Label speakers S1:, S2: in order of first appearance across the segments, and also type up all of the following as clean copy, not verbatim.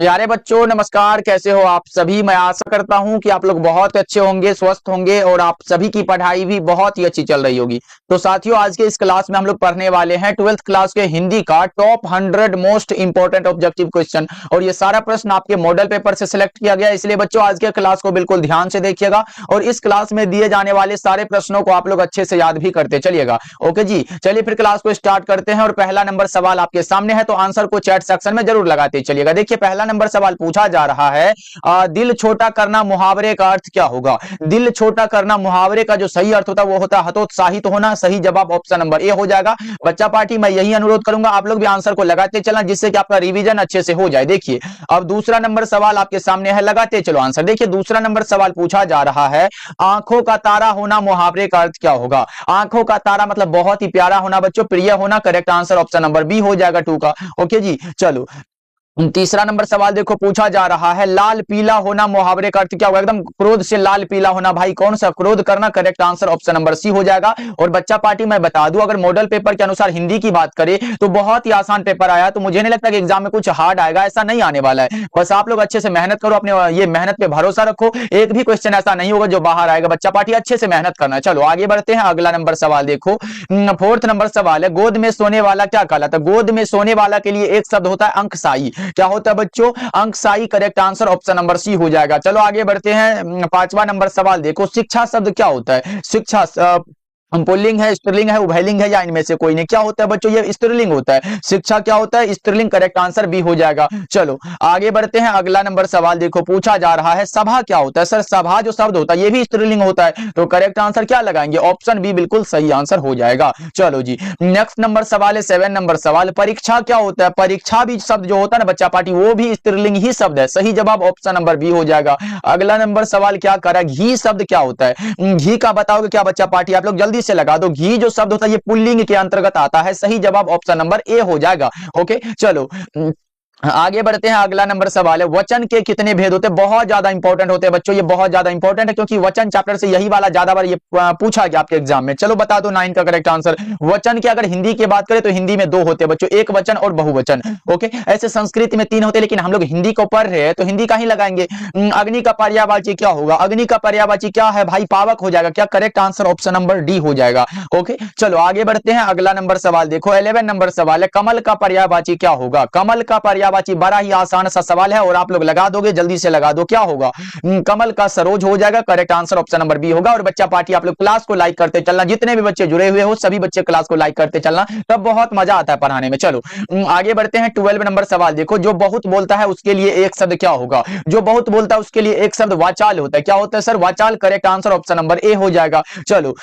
S1: प्यारे बच्चों नमस्कार, कैसे हो आप सभी। मैं आशा करता हूं कि आप लोग बहुत अच्छे होंगे, स्वस्थ होंगे और आप सभी की पढ़ाई भी बहुत ही अच्छी चल रही होगी। तो साथियों, आज के इस क्लास में हम लोग पढ़ने वाले हैं 12th क्लास के हिंदी का top 100 most important objective question. और ये सारा प्रश्न आपके मॉडल पेपर से सिलेक्ट किया गया, इसलिए बच्चों आज के क्लास को बिल्कुल ध्यान से देखिएगा और इस क्लास में दिए जाने वाले सारे प्रश्नों को आप लोग अच्छे से याद भी करते चलिएगा। ओके जी, चलिए फिर क्लास को स्टार्ट करते हैं। और पहला नंबर सवाल आपके सामने है, तो आंसर को चैट सेक्शन में जरूर लगाते चलिएगा। देखिए, पहला नंबर सवाल पूछा जा रहा है, दिल छोटा करना मुहावरे का अर्थ क्या होगा। दिल छोटा करना मुहावरे का जो सही अर्थ होता है वो होता है हतोत्साहित होना। सही जवाब ऑप्शन नंबर ए हो जाएगा। बच्चा पार्टी मैं यही अनुरोध करूंगा, आप लोग भी आंसर को लगाते चलना, जिससे कि आपका रिवीजन अच्छे से हो जाए। देखिए, अब दूसरा नंबर सवाल आपके सामने है, लगाते चलो आंसर। देखिए, दूसरा नंबर सवाल पूछा जा रहा है, आंखों का तारा होना मुहावरे का अर्थ क्या होगा। आंखों का तारा मतलब बहुत ही प्यारा होना बच्चों, प्रिय होना। Correct answer option number B हो जाएगा 2 का। ओके जी, चलो तीसरा नंबर सवाल देखो, पूछा जा रहा है, लाल पीला होना मुहावरे का अर्थ क्या होगा। एकदम क्रोध से लाल पीला होना, भाई कौन सा क्रोध करना। Correct answer option number C हो जाएगा। और बच्चा पार्टी मैं बता दूं, अगर मॉडल पेपर के अनुसार हिंदी की बात करें तो बहुत ही आसान पेपर आया, तो मुझे नहीं लगता कि एग्जाम में कुछ हार्ड आएगा, ऐसा नहीं आने वाला है। बस आप लोग अच्छे से मेहनत करो, अपने ये मेहनत पे भरोसा रखो, एक भी क्वेश्चन ऐसा नहीं होगा जो बाहर आएगा। बच्चा पार्टी अच्छे से मेहनत करना। चलो आगे बढ़ते हैं, अगला नंबर सवाल देखो। फोर्थ नंबर सवाल है, गोद में सोने वाला क्या कहलाता है। गोद में सोने वाला के लिए एक शब्द होता है अंकशाई। क्या होता है बच्चों, अंकशाई। Correct answer option number C हो जाएगा। चलो आगे बढ़ते हैं, पांचवा नंबर सवाल देखो, शिक्षा शब्द क्या होता है। शिक्षा पुल्लिंग है, स्त्रीलिंग है, उभयलिंग है, या इनमें से कोई नहीं। क्या होता है बच्चों, ये स्त्रीलिंग होता है। शिक्षा क्या होता है, स्त्रीलिंग। करेक्ट आंसर बी हो जाएगा। चलो आगे बढ़ते हैं, अगला नंबर सवाल देखो, पूछा जा रहा है, सभा क्या होता है। सर सभा जो शब्द होता है ये भी स्त्रीलिंग होता है, तो करेक्ट आंसर क्या लगाएंगे, ऑप्शन बी बिल्कुल सही आंसर हो जाएगा। चलो जी, नेक्स्ट नंबर सवाल है 7 नंबर सवाल, परीक्षा क्या होता है। परीक्षा भी शब्द जो होता है ना बच्चा पार्टी, वो भी स्त्रीलिंग ही शब्द है। सही जवाब ऑप्शन नंबर बी हो जाएगा। अगला नंबर सवाल क्या करा, घी शब्द क्या होता है। घी का बताओगे क्या बच्चा पार्टी, आप लोग जल्दी से लगा दो। घी जो शब्द होता है ये पुल्लिंग के अंतर्गत आता है। सही जवाब ऑप्शन नंबर ए हो जाएगा। ओके चलो आगे बढ़ते हैं, अगला नंबर सवाल है, वचन के कितने भेद होते हैं। बहुत ज्यादा इंपॉर्टेंट होते हैं बच्चों, ये बहुत ज्यादा इंपॉर्टेंट है क्योंकि वचन चैप्टर से यही वाला ज्यादा बार ये पूछा गया आपके एग्जाम में। चलो बता दो 9 का करेक्ट आंसर। वचन की अगर हिंदी की बात करें तो हिंदी में 2 होते हैं बच्चों, एक वचन और बहुवचन। ओके, ऐसे संस्कृत में 3 होते हैं, लेकिन हम लोग हिंदी को पढ़ रहे हैं तो हिंदी का ही लगाएंगे। अग्नि का पर्यायवाची क्या होगा। अग्नि का पर्यायवाची क्या है भाई, पावक हो जाएगा। क्या correct answer option number D हो जाएगा। ओके चलो आगे बढ़ते हैं, अगला नंबर सवाल देखो, 11 नंबर सवाल है, कमल का पर्यायवाची क्या होगा। कमल का पर्यायवाची बड़ा ही आसान सा सवाल है और आप लोग लगा दोगे, जल्दी से लगा दो, क्या होगा। कमल का सरोज हो जाएगा। Correct answer option number B होगा। और बच्चा पार्टी आप लोग क्लास को लाइक करते चलना, जितने भी बच्चे जुड़े हुए हो सभी बच्चे क्लास को लाइक करते चलना, तब बहुत मजा आता है पढ़ाने में। चलो आगे बढ़ते हैं, 12 नंबर सवाल देखो, जो बहुत बोलता है उसके लिए एक शब्द क्या होगा। जो बहुत बोलता है उसके लिए एक शब्द वाचाल होता है। क्या होता है सर, वाचाल। Correct answer option number A हो जाएगा। चलो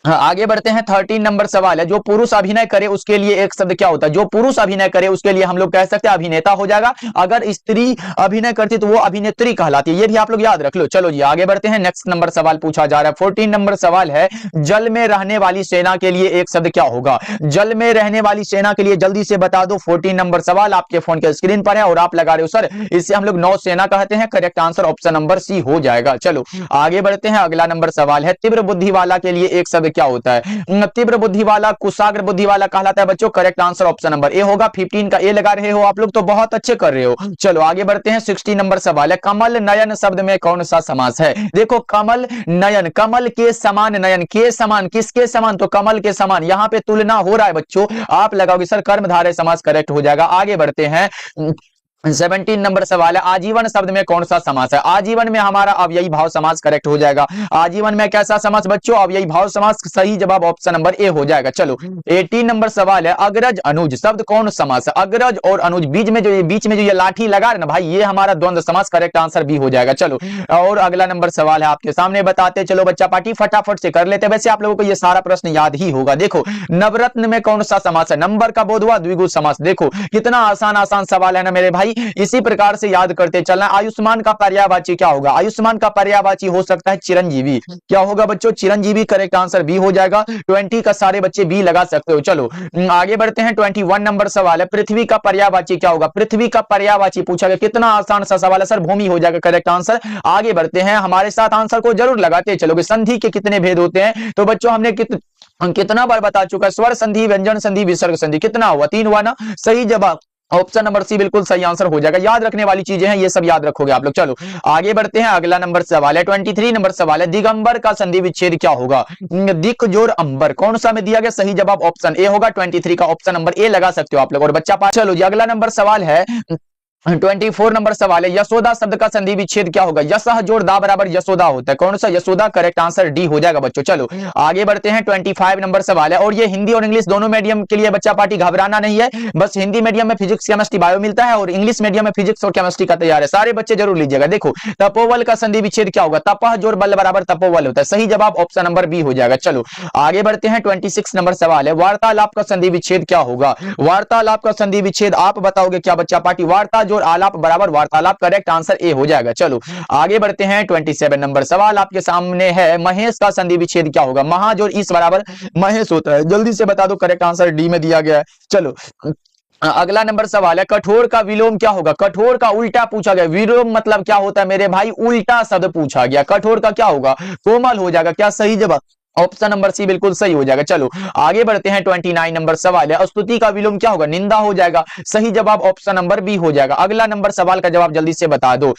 S1: आगे बढ़ते हैं, 13 नंबर सवाल है, जो पुरुष अभिनय करे उसके लिए एक शब्द क्या होता है। जो पुरुष अभिनय करे उसके लिए हम लोग कह सकते हैं अभिनेता हो जाएगा। अगर स्त्री अभिनय करती तो वो अभिनेत्री कहलाती है, ये भी आप लोग याद रख लो। चलो जी आगे बढ़ते हैं, नेक्स्ट नंबर सवाल पूछा जा रहा है, 14 नंबर सवाल है, जल में रहने वाली सेना के लिए एक शब्द क्या होगा। जल में रहने वाली सेना के लिए जल्दी से बता दो। 14 नंबर सवाल आपके फोन के स्क्रीन पर है और आप लगा रहे हो सर इससे हम लोग नौसेना कहते हैं। Correct answer option number C हो जाएगा। चलो आगे बढ़ते हैं, अगला नंबर सवाल है, तीव्र बुद्धि वाला के लिए एक शब्द क्या होता है। तीव्र बुद्धि वाला कुशाग्र बुद्धि वाला कहलाता है बच्चों। करेक्ट आंसर ऑप्शन नंबर ए होगा। 15 का ए लगा रहे हो आप लोग तो बहुत अच्छे कर रहे हो। चलो आगे बढ़ते हैं, 16 नंबर सवाल है, कमल नयन शब्द में कौन सा समास है। देखो कमल नयन, कमल के समान नयन, के समान किसके समान, तो कमल के समान। यहां पे तुलना हो रहा है बच्चों, आप लगाओगे सर कर्मधारय समास। करेक्ट हो जाएगा। आगे बढ़ते हैं, 17 नंबर सवाल है, आजीवन शब्द में कौन सा समास है। आजीवन में हमारा अव्ययी भाव समास। करेक्ट हो जाएगा। आजीवन में कैसा समास बच्चों, अव्ययी भाव समास। सही जवाब ऑप्शन नंबर ए हो जाएगा। चलो 18 नंबर सवाल है, अग्रज अनुज शब्द कौन समास है। अग्रज और अनुज बीच में जो ये लाठी लगा रहे ना भाई, ये हमारा द्वंद्व समास। करेक्ट आंसर बी हो जाएगा। चलो और अगला नंबर सवाल है आपके सामने, बताते चलो बच्चा पार्टी फटाफट से कर लेते। वैसे आप लोगों को ये सारा प्रश्न याद ही होगा। देखो नवरत्न में कौन सा समास है। नंबर का बोध हुआ द्विगु समास। देखो कितना आसान आसान सवाल है ना मेरे भाई, इसी प्रकार से याद करते चलना। आयुष्मान का पर्यायवाची क्या होगा। आयुष्मान का पर्यायवाची हो सकता है चिरंजीवी। क्या होगा बच्चों, चिरंजीवी। करेक्ट आंसर बी हो जाएगा। 20 का सारे बच्चे बी लगा सकते हो। चलो आगे बढ़ते हैं, 21 नंबर सवाल है, पृथ्वी का पर्यायवाची क्या होगा। पृथ्वी का पर्यायवाची पूछा गया, कितना आसान सा सवाल है सर, भूमि हो जाएगा। Correct answer. आगे बढ़ते हैं, हमारे साथ आंसर को जरूर लगाते चलोगे। संधि के कितने भेद होते हैं, तो बच्चों हमने कितना बार बता चुका है, स्वर संधि, व्यंजन संधि, विसर्ग संधि। कितना हुआ, 3 हुआ ना। सही जवाब ऑप्शन नंबर सी बिल्कुल सही आंसर हो जाएगा। याद रखने वाली चीजें हैं, ये सब याद रखोगे आप लोग। चलो आगे बढ़ते हैं, अगला नंबर सवाल है 23 नंबर सवाल है, दिगंबर का संधि विच्छेद क्या होगा? दिक जोर अंबर, कौन सा में दिया गया? सही जवाब ऑप्शन ए होगा। 23 का ऑप्शन नंबर ए लगा सकते हो आप लोग। और बच्चा पास, चलो जी अगला नंबर सवाल है 24 नंबर सवाल है, यशोदा शब्द का संधि विच्छेद क्या होगा? यशः जोड़ दा बराबर यशोदा होता है, कौन सा? यशोदा। करेक्ट आंसर डी हो जाएगा बच्चों। चलो आगे बढ़ते हैं, 25 नंबर सवाल है, और ये हिंदी और इंग्लिश दोनों मीडियम के लिए बच्चा पार्टी, घबराना नहीं है। बस हिंदी मीडियम में फिजिक्स केमिस्ट्री बायो मिलता है और इंग्लिश मीडियम में फिजिक्स और केमिस्ट्री का तैयार है, सारे बच्चे जरूर लीजिएगा। देखो तपोवल का संधि विच्छेद क्या होगा? तपह जोड़ बल बराबर तपोवल होता है, सही जवाब ऑप्शन नंबर बी हो जाएगा। चलो आगे बढ़ते हैं, 26 नंबर सवाल है, वार्तालाप का संधि विच्छेद क्या होगा? वार्तालाप का संधि विच्छेद आप बताओगे क्या बच्चा पार्टी? वार्ता जोड़ आलाप बराबर वार्तालाप, करेक्ट आंसर ए हो जाएगा। चलो आगे बढ़ते हैं, 27 नंबर सवाल आपके सामने है, महेश का संधि विच्छेद क्या होगा? महा जोड़ ईश बराबर महेश होता है, जल्दी से बता दो। करेक्ट आंसर डी में दिया गया है। चलो अगला नंबर सवाल है, कठोर का विलोम क्या होगा? कठोर का उल्टा पूछा गया। विलोम मतलब क्या होता है मेरे भाई? उल्टा शब्द पूछा गया। कठोर का क्या होगा? कोमल हो जाएगा क्या? सही जवाब ऑप्शन नंबर सी बिल्कुल सही हो जाएगा। चलो आगे बढ़ते हैं, 29 नंबर सवाल है, स्तुति का विलोम क्या होगा? निंदा हो जाएगा, सही जवाब ऑप्शन नंबर बी हो जाएगा। अगला नंबर सवाल का जवाब जल्दी से बता दो,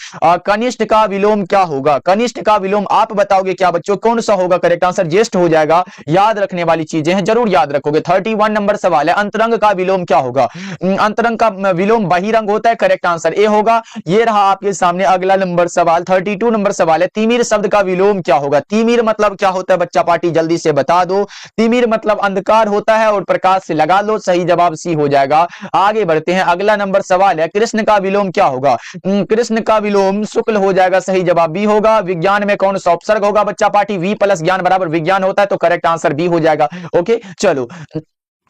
S1: कनिष्ठ का विलोम क्या होगा? कनिष्ठ का विलोम आप बताओगे क्या बच्चों? कौन सा होगा? करेक्ट आंसर ज्येष्ठ हो जाएगा। याद रखने वाली चीजें हैं, जरूर याद रखोगे। 31 नंबर सवाल है, अंतरंग का विलोम क्या होगा? अंतरंग का विलोम बहिरंग होता है, करेक्ट आंसर ए होगा। ये रहा आपके सामने अगला नंबर सवाल। 32 नंबर सवाल है, तिमिर शब्द का विलोम क्या होगा? तिमिर मतलब क्या होता है बच्चा पार्टी? जल्दी से बता दो। तिमिर मतलब अंधकार होता है और प्रकाश से लगा लो, सही जवाब सी हो जाएगा। आगे बढ़ते हैं, अगला नंबर सवाल है, कृष्ण का विलोम क्या होगा? कृष्ण का विलोम शुक्ल हो जाएगा, सही जवाब बी होगा। विज्ञान में कौन सा उपसर्ग होगा बच्चा पार्टी? वी प्लस ज्ञान बराबर विज्ञान होता है, तो करेक्ट आंसर बी हो जाएगा। ओके चलो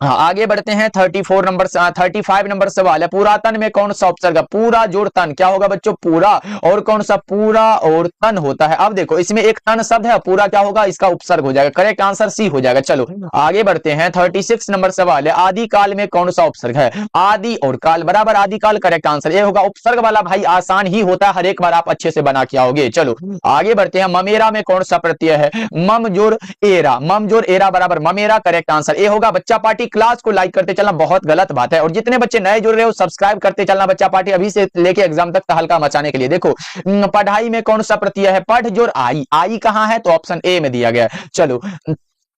S1: हाँ आगे बढ़ते हैं, 35 नंबर सवाल है, पुरातन में कौन सा उपसर्ग? पूरा जोड़ तन क्या होगा बच्चों? पूरा। और कौन सा? पूरा और तन होता है। अब देखो इसमें एक तन शब्द है, पूरा क्या होगा? इसका उपसर्ग हो जाएगा, करेक्ट आंसर सी हो जाएगा। चलो आगे बढ़ते हैं, 36 नंबर सवाल है, आदि काल में कौन सा उपसर्ग है? आदि और काल बराबर आदि काल, करेक्ट आंसर ये होगा। उपसर्ग वाला भाई आसान ही होता है, हर एक बार आप अच्छे से बना के आओगे। चलो आगे बढ़ते हैं, ममेरा में कौन सा प्रत्यय है? मम जोड़ एरा, मम जोड़ एरा बराबर ममेरा, करेक्ट आंसर ए होगा। बच्चा पार्टी क्लास को लाइक करते चलना बहुत गलत बात है, और जितने बच्चे नए जुड़ रहे हो सब्सक्राइब करते चलना बच्चा पार्टी, अभी से लेके एग्जाम तक हल्का मचाने के लिए। देखो पढ़ाई में कौन सा प्रत्यय है? पढ़ जोड़ आई, आई कहां है? तो ऑप्शन ए में दिया गया है। चलो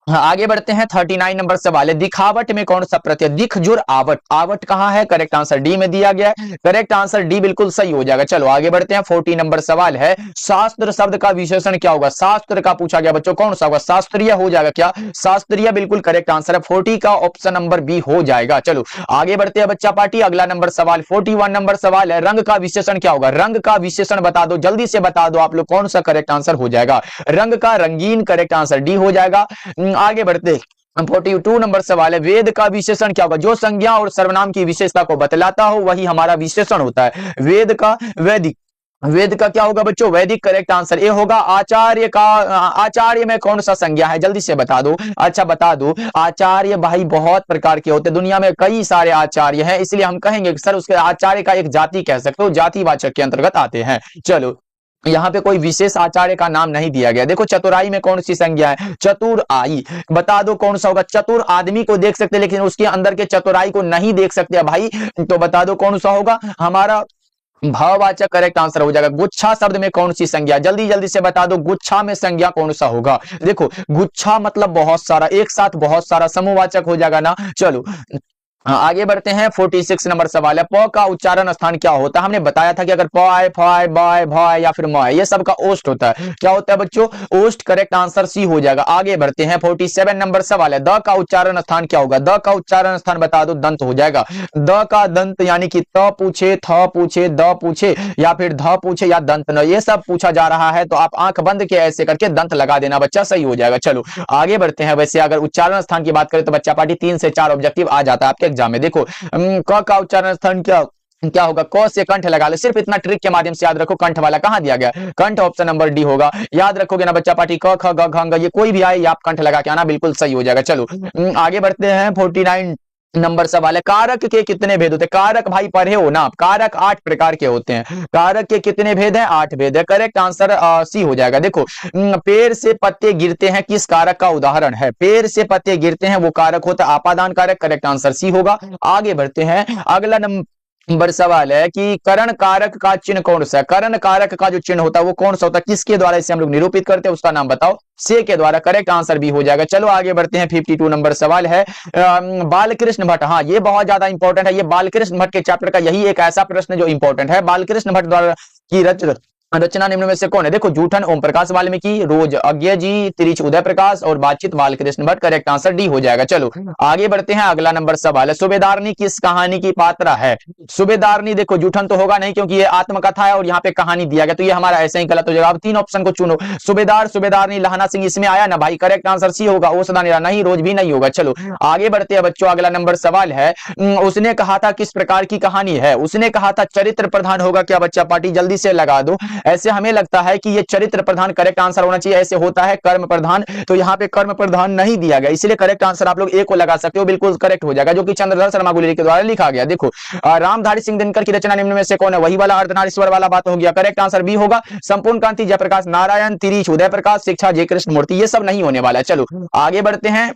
S1: हाँ, आगे बढ़ते हैं, 39 नंबर सवाल है, दिखावट में कौन सा प्रत्यय? दिख जुड़ आवट, आवट कहां है? करेक्ट आंसर डी में दिया गया है, करेक्ट आंसर डी बिल्कुल सही हो जाएगा। चलो आगे बढ़ते हैं, 40 नंबर सवाल है, शास्त्र शब्द का विशेषण क्या होगा? शास्त्र का पूछा गया बच्चों, कौन सा होगा? शास्त्रीय हो जाएगा क्या? शास्त्रीय बिल्कुल करेक्ट आंसर है, 40 का ऑप्शन नंबर बी हो जाएगा। चलो आगे बढ़ते हैं बच्चा पार्टी, अगला नंबर सवाल 41 नंबर सवाल है, रंग का विशेषण क्या होगा? रंग का विशेषण बता दो, जल्दी से बता दो आप लोग, कौन सा करेक्ट आंसर हो जाएगा? रंग का रंगीन, करेक्ट आंसर डी हो जाएगा। आगे बढ़ते 42 नंबर सवाल है, वेद का विशेषण क्या होगा? जो संज्ञा और सर्वनाम की विशेषता को बतलाता हो वही हमारा विशेषण होता है। वेद का वैदिक, वेद का क्या होगा बच्चों? वैदिक, करेक्ट आंसर ए होगा। आचार्य का, आचार्य में कौन सा संज्ञा है? जल्दी से बता दो। अच्छा बता दो, आचार्य भाई बहुत प्रकार के होते हैं, दुनिया में कई सारे आचार्य हैं, इसलिए हम कहेंगे सर उसके आचार्य का एक जाति कह सकते हो, जातिवाचक के अंतर्गत आते हैं। चलो यहाँ पे कोई विशेष आचार्य का नाम नहीं दिया गया। देखो चतुराई में कौन सी संज्ञा है? चतुर आई, बता दो कौन सा होगा? चतुर आदमी को देख सकते लेकिन उसके अंदर के चतुराई को नहीं देख सकते भाई, तो बता दो कौन सा होगा? हमारा भाववाचक, करेक्ट आंसर हो जाएगा। गुच्छा शब्द में कौन सी संज्ञा? जल्दी जल्दी से बता दो, गुच्छा में संज्ञा कौन सा होगा? देखो गुच्छा मतलब बहुत सारा, एक साथ बहुत सारा, समूहवाचक हो जाएगा ना। चलो आगे बढ़ते हैं, 46 नंबर सवाल है, प का उच्चारण स्थान क्या होता है? हमने बताया था कि अगर प आए, फ आए, ब आए, भ आए या फिर म आए, ये सब का ओष्ठ होता है। क्या होता है बच्चों? ओष्ठ, करेक्ट आंसर सी हो जाएगा। आगे बढ़ते हैं, 47 नंबर सवाल है, द का उच्चारण स्थान क्या होगा? द का उच्चारण स्थान बता दो, दंत हो जाएगा। द का दंत यानी कि त पूछे, थ पूछे, द पूछे या फिर ध पूछे या दंत न, ये सब पूछा जा रहा है तो आप आंख बंद के ऐसे करके दंत लगा देना बच्चा, सही हो जाएगा। चलो आगे बढ़ते हैं। वैसे अगर उच्चारण स्थान की बात करें तो बच्चा पार्टी 3 से 4 ऑब्जेक्टिव आ जाता है आपके एग्जाम में। देखो क का उच्चारण स्थान क्या होगा? क से कंठ लगा लो, सिर्फ इतना ट्रिक के माध्यम से याद रखो। कंठ वाला कहां दिया गया? कंठ, ऑप्शन नंबर डी होगा। याद रखोगे ना बच्चा पार्टी, क ख ग घ ये कोई भी आए ये आप कंठ लगा के आना, बिल्कुल सही हो जाएगा। चलो आगे बढ़ते हैं, 49 नंबर सवाल है, कारक के कितने भेद होते हैं? कारक भाई पढ़े हो ना, कारक 8 प्रकार के होते हैं। कारक के कितने भेद हैं? 8 भेद है, करेक्ट आंसर सी हो जाएगा। देखो पेड़ से पत्ते गिरते हैं किस कारक का उदाहरण है? पेड़ से पत्ते गिरते हैं वो कारक होता है आपादान कारक, करेक्ट आंसर सी होगा। आगे बढ़ते हैं, अगला नंबर सवाल है कि करण कारक का चिन्ह कौन सा है। करण कारक का जो चिन्ह होता है वो कौन सा होता है, किसके द्वारा इसे हम लोग निरूपित करते हैं, उसका नाम बताओ। से के द्वारा। करेक्ट आंसर भी हो जाएगा। चलो आगे बढ़ते हैं। 52 नंबर सवाल है बालकृष्ण भट्ट, हाँ ये बहुत ज्यादा इंपॉर्टेंट है, ये बालकृष्ण भट्ट के चैप्टर का यही एक ऐसा प्रश्न जो इंपॉर्टेंट है। बालकृष्ण भट्ट द्वारा की रचना निम्न में से कौन है। देखो, जूठन ओम प्रकाश वाल्मीकि, रोज अज्ञे जी, तिरिच उदय प्रकाश और बातचीत Balkrishna Bhatt. Correct answer D हो जाएगा। चलो आगे बढ़ते हैं। अगला नंबर सवाल है सूबेदारनी किस कहानी की पात्रा है। सूबेदारनी देखो, जूठन तो होगा नहीं क्योंकि ये आत्मकथा है और यहाँ पे कहानी दिया गया, तो ये हमारा ऐसे ही गलत हो जाएगा। अब तीन ऑप्शन को चुनो। सूबेदार, सूबेदारनी, लहना सिंह, इसमें आया ना भाई। करेक्ट आंसर सी होगा। ओसदानी नहीं, रोज भी नहीं होगा। चलो आगे बढ़ते हैं बच्चों। अगला नंबर सवाल है उसने कहा था किस प्रकार की कहानी है। उसने कहा था चरित्र प्रधान होगा क्या बच्चा पार्टी, जल्दी से लगा दो। ऐसे हमें लगता है कि ये चरित्र प्रधान करेक्ट आंसर होना चाहिए, ऐसे होता है कर्म प्रधान, तो यहाँ पे कर्म प्रधान नहीं दिया गया, इसलिए करेक्ट आंसर आप लोग ए को लगा सकते हो, बिल्कुल करेक्ट हो जाएगा, जो कि चंद्रधर शर्मा गुलेरी के द्वारा लिखा गया। देखो रामधारी सिंह दिनकर की रचना निम्न में से कौन है, वही वाला अर्धनारीश्वर वाला बात हो गया। करेक्ट आंसर बी होगा। संपूर्ण क्रांति जयप्रकाश नारायण, तिरिच उदय प्रकाश, शिक्षा जय कृष्ण मूर्ति, ये सब नहीं होने वाला है। चलो आगे बढ़ते हैं।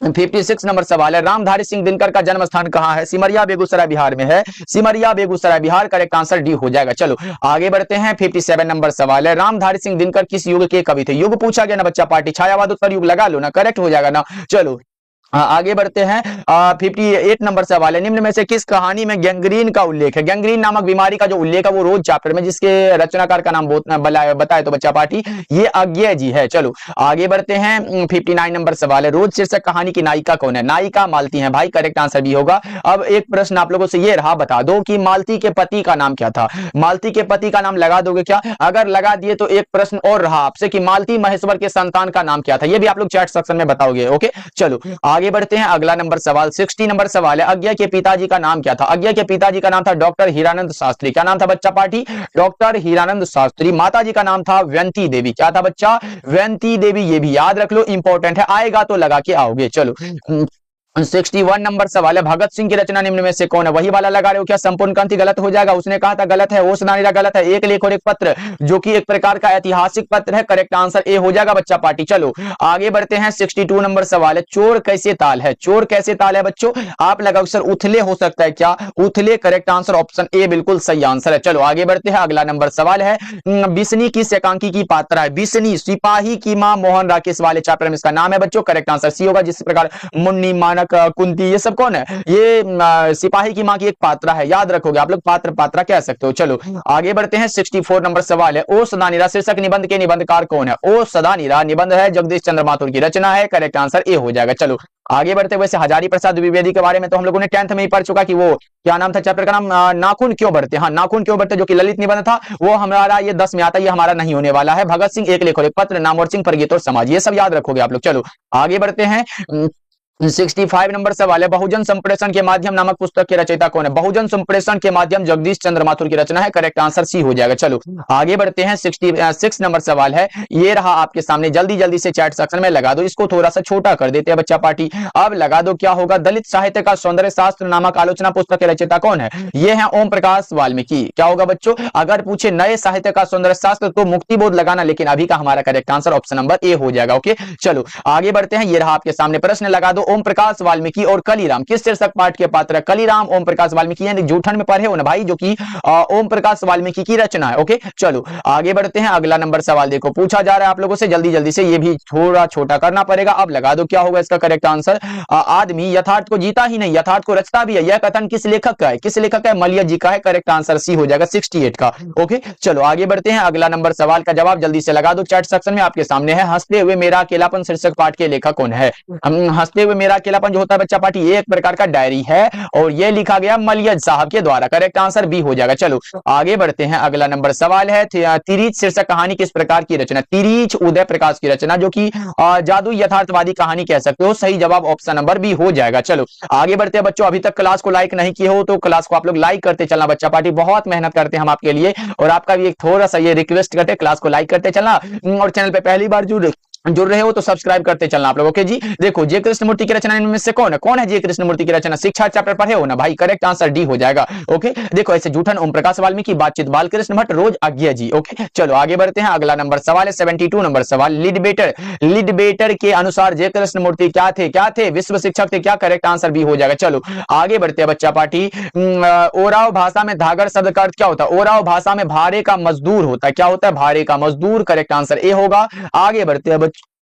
S1: 56 नंबर सवाल है रामधारी सिंह दिनकर का जन्म स्थान कहां है। सिमरिया बेगूसराय बिहार में है। Simaria Begusarai Bihar. Correct answer D हो जाएगा। चलो आगे बढ़ते हैं। 57 नंबर सवाल है रामधारी सिंह दिनकर किस युग के कवि थे। युग पूछा गया ना बच्चा पार्टी, छायावाद उत्तर युग लगा लो ना, करेक्ट हो जाएगा ना। चलो आगे बढ़ते हैं। 58 नंबर सवाल है निम्न में से किस कहानी में गैंग्रीन का उल्लेख है। गैंग्रीन नामक बीमारी का जो उल्लेख है वो रोज चैप्टर में, जिसके रचनाकार का नाम बताए तो बच्चा पार्टी ये अज्ञे जी है। चलो आगे बढ़ते हैं। 59 नंबर सवाल है रोज शीर्षक कहानी की नायिका कौन है। नायिका मालती है भाई। करेक्ट आंसर भी होगा। अब एक प्रश्न आप लोगों से ये रहा, बता दो कि मालती के पति का नाम क्या था। मालती के पति का नाम लगा दोगे क्या, अगर लगा दिए तो एक प्रश्न और रहा आपसे कि मालती महेश्वर के संतान का नाम क्या था, ये भी आप लोग चैट सेक्शन में बताओगे। ओके चलो आगे बढ़ते हैं। अगला नंबर सवाल 60 नंबर सवाल है अज्ञे के पिताजी का नाम क्या था। अज्ञे के पिताजी का नाम था डॉक्टर हीरानंद शास्त्री। क्या नाम था बच्चा पार्टी, डॉक्टर हीरानंद शास्त्री। माताजी का नाम था व्यंती देवी। क्या था बच्चा, व्यंती देवी। ये भी याद रख लो, इंपॉर्टेंट है, आएगा तो लगा के आओगे। चलो 61 नंबर सवाल है भगत सिंह की रचना निम्न में से कौन है। वही वाला लगा रहे हो क्या, संपूर्ण क्रांति गलत हो जाएगा। उसने कहा था गलत है। ओसदानीरा गलत है। एक लेख और एक पत्र, जो कि एक प्रकार का ऐतिहासिक पत्र है। करेक्ट आंसर ए हो जाएगा बच्चा पार्टी। चलो आगे बढ़ते हैं। 62 नंबर सवाल है चोर कैसे ताल है। चोर कैसे ताल है बच्चों, आप लगाओ सर उथले हो सकता है क्या, उथले। करेक्ट आंसर ऑप्शन ए बिल्कुल सही आंसर है। चलो आगे बढ़ते हैं। अगला नंबर सवाल है बिस्नी किस एकांकी की पात्रा है। बिस्नी सिपाही की मां मोहन राकेश वाले चैप्टर में इसका नाम है बच्चों। करेक्ट आंसर सी होगा। जिस प्रकार मुन्नी मानक कुंती ये सब कौन है, ये सिपाही की मां की एक पात्रा है, याद रखोगे आप लोग, पात्र पात्रा कह सकते हो। चलो आगे बढ़ते हैं। 64 नंबर सवाल है ओ सदानीरा शीर्षक निबंध के निबंधकार कौन है। ओ सदानीरा निबंध है जगदीश चंद्र माथुर की रचना है। करेक्ट आंसर ए हो जाएगा। चलो आगे बढ़ते हुए हजारी प्रसाद द्विवेदी के बारे में तो हम लोगों ने 10th में ही पढ़ चुका कि वो क्या नाम था चैप्टर का नाम, नाखून क्यों बढ़ते। हाँ नाखून क्यों बढ़ते, जो कि ललित निबंध था, वो हमारा ये 10 में आता है, ये हमारा नहीं होने वाला है। भगत सिंह एक लेख और एक पत्र, नामवर सिंह पर गीत और समाज, ये सब याद रखोगे आप लोग। चलो आगे बढ़ते हैं। 65 नंबर सवाल है बहुजन संप्रेषण के माध्यम नामक पुस्तक के रचयिता कौन है। बहुजन संप्रेषण के माध्यम जगदीश चंद्र माथुर की रचना है। करेक्ट आंसर सी हो जाएगा। चलो आगे बढ़ते हैं। 66 नंबर सवाल है, ये रहा आपके सामने, जल्दी जल्दी से चैट सेक्शन में लगा दो, इसको थोड़ा सा छोटा कर देते हैं बच्चा पार्टी। अब लगा दो क्या होगा, दलित साहित्य का सौंदर्य शास्त्र नामक आलोचना पुस्तक के रचयिता कौन है। ये है ओम प्रकाश वाल्मीकि। क्या होगा बच्चों, अगर पूछे नए साहित्य का सौंदर्य शास्त्र तो मुक्ति बोध लगाना, लेकिन अभी का हमारा correct answer option number A हो जाएगा। ओके चलो आगे बढ़ते हैं। ये रहा आपके सामने प्रश्न, लगा दो ओम प्रकाश वाल्मीकि और कलीराम किस शीर्षक पाठ के पात्र है। कलीराम ओम प्रकाश वाल्मीकि, यानी जूठन में पढ़े हो ना भाई, जो कि ओम प्रकाश वाल्मीकि की रचना है। ओके चलो आगे बढ़ते हैं। अगला नंबर सवाल देखो पूछा जा रहा है आप लोगों से, जल्दी जल्दी से, ये भी थोड़ा छोटा करना पड़ेगा। अब लगा दो क्या होगा इसका करेक्ट आंसर, आदमी यथार्थ को जीता ही नहीं यथार्थ को रचता भी है। यह कथन किस लेखक का है, किस लेखक का है, मलिया जी का है। करेक्ट आंसर सी हो जाएगा 68 का। ओके चलो आगे बढ़ते हैं। अगला नंबर सवाल का जवाब जल्दी से लगा दो चैट सेक्शन में, आपके सामने है हंसते हुए मेरा अकेलापन शीर्षक पाठ के लेखक कौन है। हंसते हुए मेरा अकेलापन जो होता है बच्चा पार्टी, ये एक प्रकार का डायरी है और ये लिखा गया मलियज साहब के द्वारा। करेक्ट आंसर बी हो जाएगा। चलो आगे बढ़ते हैं। अगला नंबर सवाल है तिरीच शीर्षक कहानी किस प्रकार की रचना। तिरीच उदय प्रकाश की रचना, जो कि जादू यथार्थवादी कहानी कह सकते हो। सही जवाब ऑप्शन नंबर बी हो जाएगा। चलो आगे बढ़ते हैं बच्चों। अभी तक क्लास को लाइक नहीं किए हो तो क्लास को आप लोग लाइक करते चलना बच्चा पार्टी, बहुत मेहनत करते हैं हम आपके लिए, और आपका भी एक थोड़ा सा ये रिक्वेस्ट करते क्लास को लाइक करते चलना, और चैनल पे पहली बार जुड़े जुड़ रहे हो तो सब्सक्राइब करते चलना आप लोग। ओके जी, देखो जे कृष्णमूर्ति की रचना इनमें से कौन है जे कृष्णमूर्ति की रचना? शिक्षा चैप्टर पढ़े हो ना भाई, करेक्ट आंसर डी हो जाएगा। ओके, देखो ऐसे जूठन ओम प्रकाश वाल्मीकि, बातचीत बालकृष्ण भट्ट, रोज अज्ञे जी। ओके, चलो आगे बढ़ते हैं। अगला नंबर सवाल है 72 नंबर सवाल, लिडबेटर के अनुसार जे कृष्णमूर्ति क्या थे? विश्व शिक्षक थे क्या? करेक्ट आंसर बी हो जाएगा। चलो आगे बढ़ते हैं बच्चा पार्टी। ओराव भाषा में धागर शब्द का अर्थ क्या होता है? ओराव भाषा में भारे का मजदूर होता है। क्या होता है? भारे का मजदूर। करेक्ट आंसर ए होगा। आगे बढ़ते हैं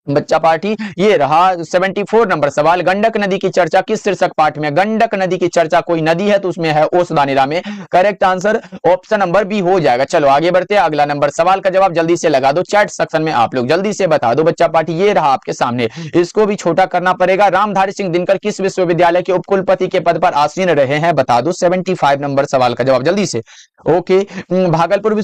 S1: बच्चा पार्टी, ये रहा 74 नंबर सवाल, गंडक नदी की चर्चा किस शीर्षक पाठ में? गंडक नदी की चर्चा कोई नदी है तो उसमें है ओसदानेरा में। Correct answer option number B हो जाएगा। चलो आगे बढ़ते हैं। अगला नंबर सवाल का जवाब जल्दी से लगा दो चैट सेक्शन में, आप लोग जल्दी से बता दो बच्चा पार्टी। ये रहा आपके सामने, इसको भी छोटा करना पड़ेगा। रामधारी सिंह दिनकर किस विश्वविद्यालय के उपकुलपति के पद पर आसीन रहे हैं? बता दो 75 नंबर सवाल का जवाब जल्दी से। ओके, भागलपुर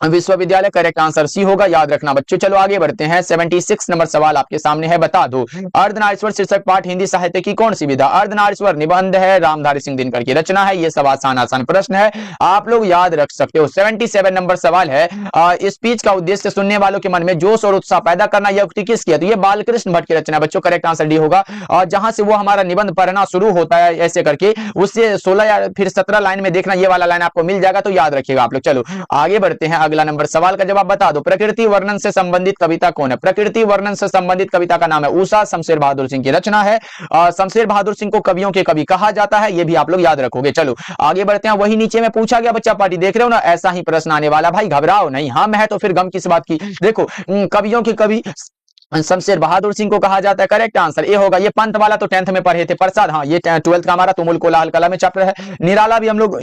S1: विश्वविद्यालय। करेक्ट आंसर सी होगा, याद रखना बच्चों। चलो आगे बढ़ते हैं। 76 नंबर सवाल आपके सामने है, बता दो अर्धनारीश्वर शीर्षक पाठ हिंदी साहित्य की कौन सी विधा? अर्धनारीश्वर निबंध है, रामधारी सिंह दिनकर की रचना है। ये सब आसान प्रश्न है, आप लोग याद रख सकते हो। 77 नंबर सवाल है, स्पीच का उद्देश्य सुनने वालों के मन में जोश और उत्साह पैदा करना। यह उक्ति किसकी है? तो ये बालकृष्ण भट्ट की रचना है बच्चों। करेक्ट आंसर डी होगा। जहां से वो हमारा निबंध पढ़ना शुरू होता है ऐसे करके, उससे 16 या फिर 17 लाइन में देखना, ये वाला लाइन आपको मिल जाएगा, तो याद रखिएगा आप लोग। चलो आगे बढ़ते हैं। अगला नंबर सवाल का जवाब बता दो, प्रकृति वर्णन से संबंधित कविता कौन है? प्रकृति वर्णन से संबंधित कविता का नाम है उषा, शमशेर बहादुर सिंह की रचना है। शमशेर बहादुर सिंह को कवियों के कवि कहा जाता है, ये भी आप लोग याद रखोगे। चलो आगे बढ़ते हैं। वही नीचे में पूछा गया बच्चा पार्टी, देख रहे हो ना, ऐसा ही प्रश्न आने वाला भाई, घबराओ नहीं। हम है तो फिर गम किस बात की। देखो कवियों के कवि शमशेर बहादुर सिंह को कहा जाता है। करेक्ट आंसर ए होगा। ये पंत वाला तो 10th में पढ़े थे प्रसाद, हाँ ये 12th का हमारा तुमुल कोलाहल कला में चैप्टर है। निराला भी हम लोग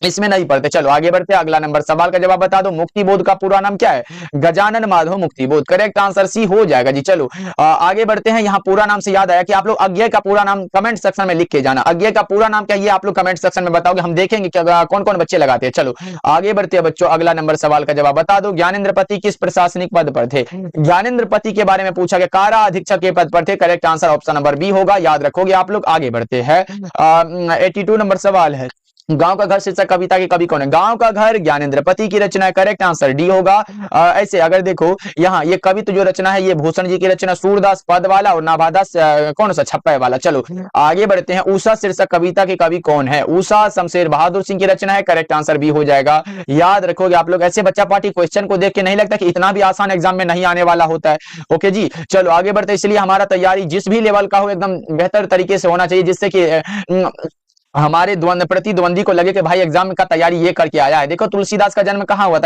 S1: इसमें नहीं पढ़ते। चलो आगे बढ़ते हैं। अगला नंबर सवाल का जवाब बता दो, मुक्तिबोध का पूरा नाम क्या है? Gajanan Madhav Muktibodh. Correct answer C हो जाएगा जी। चलो आगे बढ़ते हैं। यहाँ पूरा नाम से याद आया कि आप लोग अज्ञे का पूरा नाम कमेंट सेक्शन में लिख के जाना। अज्ञे का पूरा नाम क्या है, ये आप लोग कमेंट सेक्शन में बताओगे, हम देखेंगे कि कौन कौन बच्चे लगाते हैं। चलो आगे बढ़ते हैं बच्चों। अगला नंबर सवाल का जवाब बता दो, ज्ञानेंद्र पति किस प्रशासनिक पद पर थे? ज्ञानेंद्र पति के बारे में पूछा गया, कारा अधीक्षक के पद पर थे। Correct answer option number B होगा, याद रखोगे आप लोग। आगे बढ़ते हैं। 82 नंबर सवाल है, गांव का घर शीर्षक कविता के कवि कौन है? गांव का घर ज्ञानेंद्र पति की रचना है। करेक्ट आंसर डी होगा। ऐसे अगर देखो यहाँ ये कवित्व जो रचना है, ये भूषण जी की रचना, सूरदास पद वाला और नाभादास कौन सा छप्पा वाला। चलो आगे बढ़ते हैं। उषा शीर्षक कविता के कवि कौन है? उषा शमशेर बहादुर सिंह की रचना है। करेक्ट आंसर बी हो जाएगा, याद रखोगे आप लोग। ऐसे बच्चा पार्टी क्वेश्चन को देख के नहीं लगता कि इतना भी आसान एग्जाम में नहीं आने वाला होता है। ओके जी, चलो आगे बढ़ते हैं। इसलिए हमारा तैयारी जिस भी लेवल का हो एकदम बेहतर तरीके से होना चाहिए, जिससे कि हमारे प्रतिद्वंदी को लगे कि भाई एग्जाम का तैयारी ये करके आया है। देखो तुलसीदास का जन्म कहाँ हुआ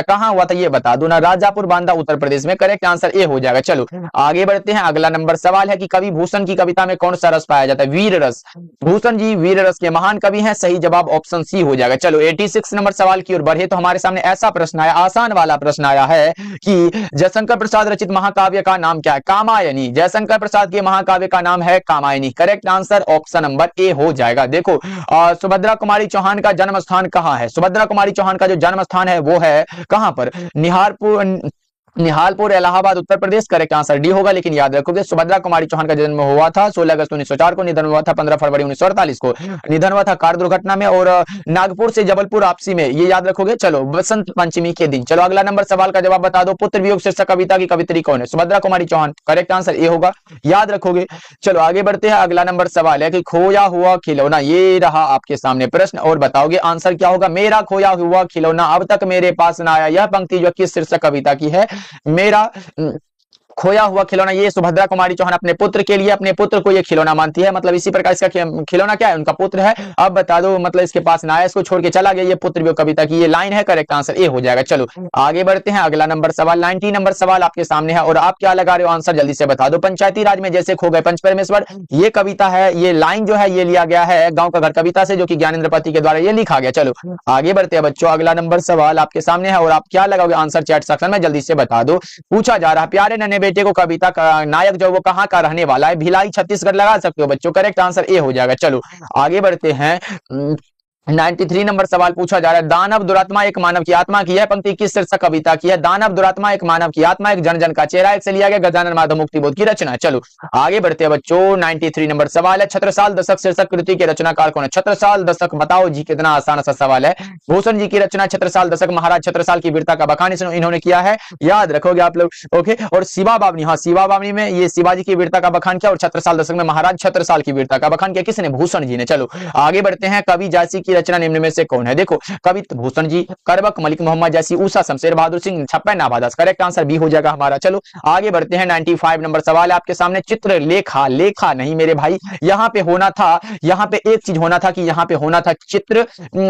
S1: था? ये बता दो ना, राजापुर बांदा उत्तर प्रदेश में। करेक्ट आंसर ए हो जाएगा। चलो आगे बढ़ते हैं। अगला नंबर सवाल है कि कवि भूषण की कविता में कौन सा रस पाया जाता है? वीर रस। भूषण जी वीर रस के महान कवि हैं, सही जवाब ऑप्शन सी हो जाएगा। चलो 86 नंबर सवाल की ओर बढ़े तो हमारे सामने ऐसा प्रश्न आया, आसान वाला प्रश्न आया है कि जयशंकर प्रसाद रचित महाकाव्य का नाम क्या है? कामायनी। जयशंकर प्रसाद के महाकाव्य का नाम है Kamayani. Correct answer option number A हो जाएगा। देखो सुभद्रा कुमारी चौहान का जन्म स्थान कहाँ है? सुभद्रा कुमारी चौहान का जो जन्म स्थान है वो है कहां पर? Nihalpur Allahabad Uttar Pradesh. Correct answer D होगा। लेकिन याद रखोगे सुभद्रा कुमारी चौहान का जन्म हुआ था 16 अगस्त 1904 को, निधन हुआ था 15 फरवरी 1948 को, निधन हुआ था कार दुर्घटना में, और नागपुर से जबलपुर आपसी में, ये याद रखोगे। चलो बसंत पंचमी के दिन। चलो अगला नंबर सवाल का जवाब बता दो, पुत्र वियोग शीर्षक कविता की कवित्री कौन है? Subhadra Kumari Chauhan. Correct answer A होगा, याद रखोगे। चलो आगे बढ़ते हैं। अगला नंबर सवाल है कि खोया हुआ खिलौना, ये रहा आपके सामने प्रश्न, और बताओगे आंसर क्या होगा? मेरा खोया हुआ खिलौना अब तक मेरे पास ना आया, यह पंक्ति जो किस शीर्षक कविता की है? मेरा खोया हुआ खिलौना, ये सुभद्रा कुमारी चौहान अपने पुत्र के लिए, अपने पुत्र को ये खिलौना मानती है, मतलब इसी प्रकार इसका खिलौना क्या है? उनका पुत्र है। अब बता दो, मतलब इसके पास ना आया, इसको छोड़ के चला गया, ये पुत्र वियोग कविता की ये लाइन है। करेक्ट आंसर ए हो जाएगा। चलो आगे बढ़ते हैं। अगला नंबर सवाल 90 नंबर सवाल आपके सामने है, और आप क्या लगा रहे हो? आंसर जल्दी से बता दो। पंचायती राज में जैसे खो गए पंच परमेश्वर, ये कविता है, ये लाइन जो है ये लिया गया है गांव का घर कविता से, जो कि ज्ञानेंद्र पति के द्वारा ये लिखा गया। चलो आगे बढ़ते हैं बच्चों। अगला नंबर सवाल आपके सामने है, और आप क्या लगाओगे? आंसर चैट सेक्शन में जल्दी से बता दो। पूछा जा रहा है, प्यारे नन्हे बेटे को कविता नायक जो वो कहाँ का रहने वाला है? भिलाई छत्तीसगढ़ लगा सकते हो बच्चों। करेक्ट आंसर ए हो जाएगा। चलो आगे बढ़ते हैं। 93 नंबर सवाल पूछा जा रहा है, दानव दुरात्मा एक मानव की आत्मा की है पंक्ति किस शीर्षक कविता की है? दानव दुरात्मा एक मानव की आत्मा, एक जन जन का चेहरा, एक से लिया गया गजानन माधव मुक्तिबोध की रचना। चलो आगे बढ़ते हैं बच्चों। 93 नंबर सवाल है, छत्रसाल दशक शीर्षक कृति के रचनाकार कौन है? छत्रसाल दशक बताओ जी, कितना आसान सा सवाल है। भूषण जी की रचना छत्रसाल दशक, महाराज छत्रसाल की वीरता का बखान इन्होंने किया है, याद रखोगे आप लोग। ओके, और शिवा बावनी, हाँ शिवा बावनी में ये शिवाजी की वीरता का बखान किया, और छत्रसाल दशक में महाराज छत्रसाल की वीरता का बखान किया, किसने? भूषण जी ने। चलो आगे बढ़ते हैं, कवि जासी की रचना निम्न में से कौन है? देखो, कवि भूषण जी, करबक मलिक मोहम्मद जैसी, उषा शमशेर बहादुर सिंह, छप्पन नाभादास। करेक्ट आंसर बी हो जाएगा हमारा। चलो आगे बढ़ते हैं, 95 नंबर सवाल है आपके सामने, चित्र लेखा, लेखा नहीं मेरे भाई, यहाँ पे होना था, यहाँ पे एक चीज होना था कि यहाँ पे होना था चित्र,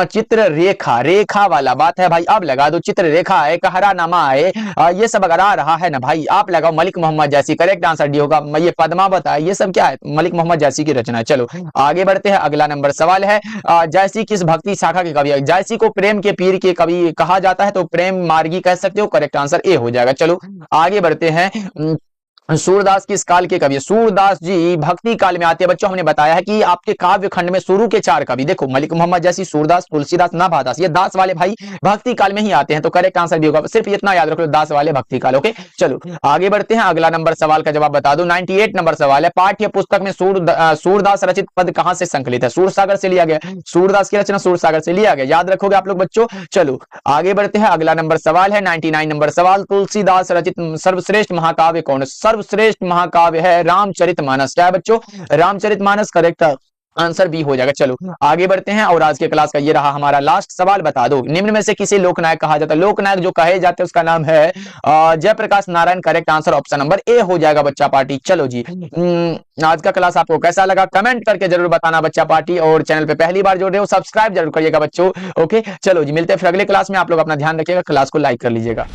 S1: चित्र रेखा, रेखा वाला बात है भाई, अब लगा दो। चित्र रेखा है, कहरानामा है, ये सब अगर आ रहा है ना भाई, आप लगाओ मलिक मोहम्मद जैसी। करेक्ट आंसर डी होगा। ये पद्मावत है, ये सब क्या है? मलिक मोहम्मद जैसी की रचना है। चलो आगे बढ़ते हैं, अगला नंबर सवाल है, जैसी किस भक्ति शाखा के कवि है? जैसी को प्रेम के पीर के कवि कहा जाता है, तो प्रेम मार्गी कह सकते हो। करेक्ट आंसर ए हो जाएगा। चलो आगे बढ़ते हैं, सूरदास किस काल के कवि है? सूरदास जी भक्ति काल में आते हैं बच्चों। हमने बताया है कि आपके काव्य खंड में शुरू के 4 कवि, देखो मलिक मोहम्मद जैसी, सूरदास, तुलसीदास, नाभादास, ये दास वाले भाई भक्ति काल में ही आते हैं, तो करेक्ट आंसर भी होगा। सिर्फ इतना याद रख लो, दास वाले भक्ति काल। ओके चलो आगे बढ़ते हैं, अगला नंबर सवाल का जवाब बता दो। 98 नंबर सवाल है, पाठ्य पुस्तक में सूरदास रचित पद कहां से संकलित है? सूरसागर से लिया गया, सूरदास की रचना सूरसागर से लिया गया, याद रखोगे आप लोग बच्चों। चलो आगे बढ़ते हैं, अगला नंबर सवाल है 99 नंबर सवाल, तुलसीदास रचित सर्वश्रेष्ठ महाकाव्य कौन है? सर्वश्रेष्ठ महाकाव्य है रामचरितमानस। क्या है बच्चों? रामचरितमानस। करेक्ट आंसर बी हो जाएगा। चलो आगे बढ़ते हैं, और आज के क्लास का ये रहा हमारा लास्ट सवाल, बता दो निम्न में से किसे लोकनायक कहा जाता है? लोकनायक जो कहे जाते हैं उसका नाम है Jayaprakash Narayan. Correct answer option number A हो जाएगा बच्चा पार्टी। चलो जी, आज का क्लास आपको कैसा लगा कमेंट करके जरूर बताना बच्चा पार्टी, और चैनल पे पहली बार जुड़ रहे हो सब्सक्राइब जरूर करिएगा बच्चों। ओके चलो जी, मिलते हैं फिर अगले क्लास में। आप लोग अपना ध्यान रखिएगा, क्लास को लाइक कर लीजिएगा।